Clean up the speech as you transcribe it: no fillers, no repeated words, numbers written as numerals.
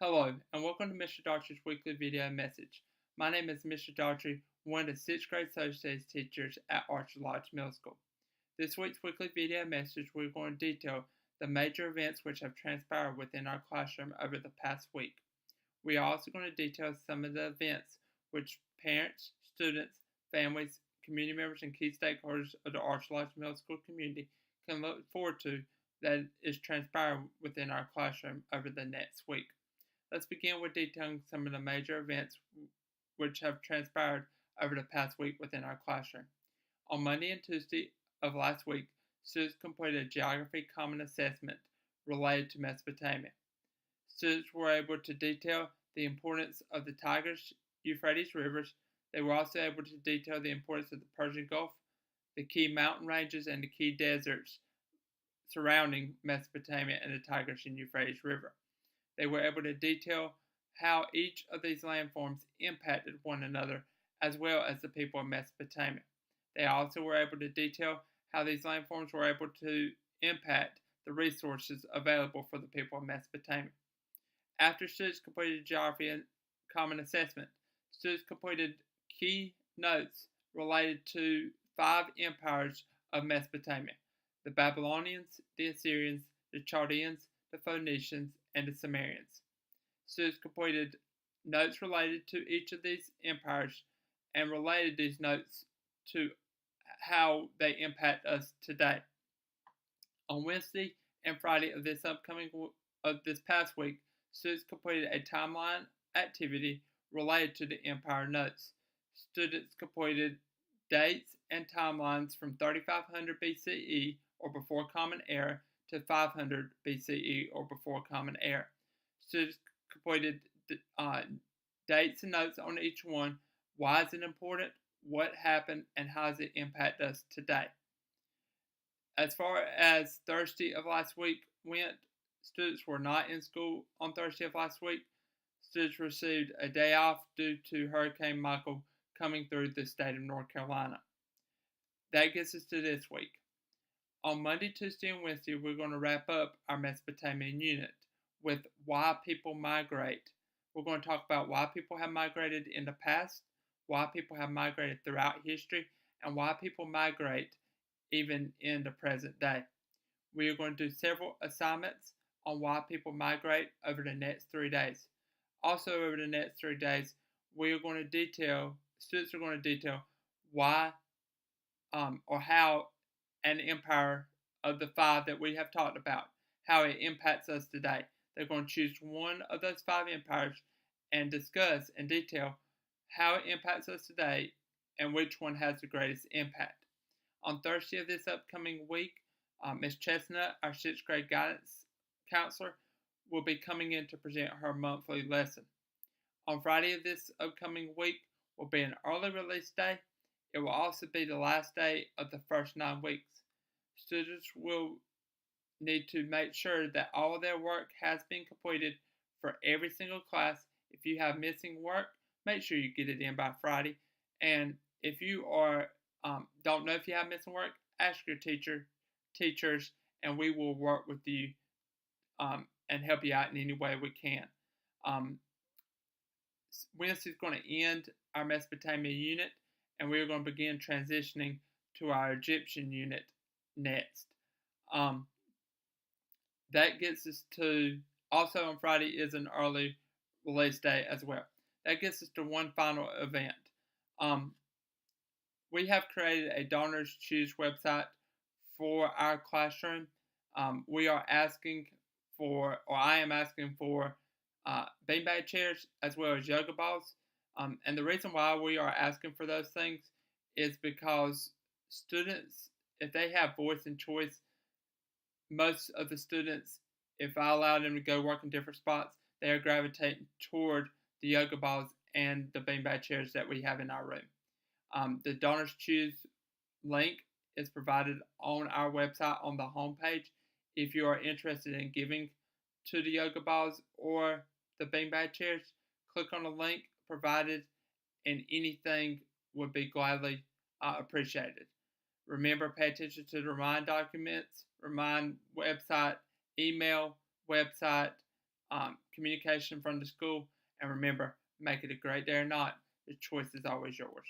Hello, and welcome to Mr. Daughtry's weekly video message. My name is Mr. Daughtry, one of the 6th grade social studies teachers at Archer Lodge Middle School. This week's weekly video message, we're going to detail the major events which have transpired within our classroom over the past week. We are also going to detail some of the events which parents, students, families, community members, and key stakeholders of the Archer Lodge Middle School community can look forward to that is transpiring within our classroom over the next week. Let's begin with detailing some of the major events which have transpired over the past week within our classroom. On Monday and Tuesday of last week, students completed a geography common assessment related to Mesopotamia. Students were able to detail the importance of the Tigris, Euphrates rivers. They were also able to detail the importance of the Persian Gulf, the key mountain ranges, and the key deserts surrounding Mesopotamia and the Tigris and Euphrates River. They were able to detail how each of these landforms impacted one another, as well as the people of Mesopotamia. They also were able to detail how these landforms were able to impact the resources available for the people of Mesopotamia. After students completed geography and common assessment, students completed key notes related to 5 empires of Mesopotamia: the Babylonians, the Assyrians, the Chaldeans, the Phoenicians, and the Sumerians. Students completed notes related to each of these empires and related these notes to how they impact us today. On Wednesday and Friday of this past week, students completed a timeline activity related to the empire notes. Students completed dates and timelines from 3500 BCE or before Common Era to 500 BCE or before Common Era. Students completed dates and notes on each one. Why is it important? What happened? And how does it impact us today? As far as Thursday of last week went, students were not in school on Thursday of last week. Students received a day off due to Hurricane Michael coming through the state of North Carolina. That gets us to this week. On Monday, Tuesday, and Wednesday, we're going to wrap up our Mesopotamian unit with why people migrate. We're going to talk about why people have migrated in the past, why people have migrated throughout history, and why people migrate even in the present day. We are going to do several assignments on why people migrate over the next 3 days. Also, over the next 3 days, students are going to detail why or how an empire of the 5 that we have talked about, how it impacts us today. They're going to choose one of those 5 empires and discuss in detail how it impacts us today and which one has the greatest impact. On Thursday of this upcoming week, Ms. Chestnut, our 6th grade guidance counselor, will be coming in to present her monthly lesson. On Friday of this upcoming week will be an early release day. It will also be the last day of the first 9 weeks. Students will need to make sure that all of their work has been completed for every single class. If you have missing work, make sure you get it in by Friday. And if you don't know if you have missing work, ask your teachers, and we will work with you and help you out in any way we can. Wednesday is going to end our Mesopotamia unit, and we're going to begin transitioning to our Egyptian unit next. That gets us to, also on Friday is an early release day as well. That gets us to one final event. We have created a Donors Choose website for our classroom. We are asking for, or I am asking for, beanbag chairs as well as yoga balls. And the reason why we are asking for those things is because students, if they have voice and choice, most of the students, if I allow them to go work in different spots, they are gravitating toward the yoga balls and the beanbag chairs that we have in our room. The Donors Choose link is provided on our website on the homepage. If you are interested in giving to the yoga balls or the beanbag chairs, click on the link provided, and anything would be gladly appreciated. Remember, pay attention to the Remind documents, Remind website, email, website, communication from the school. And remember, make it a great day or not, the choice is always yours.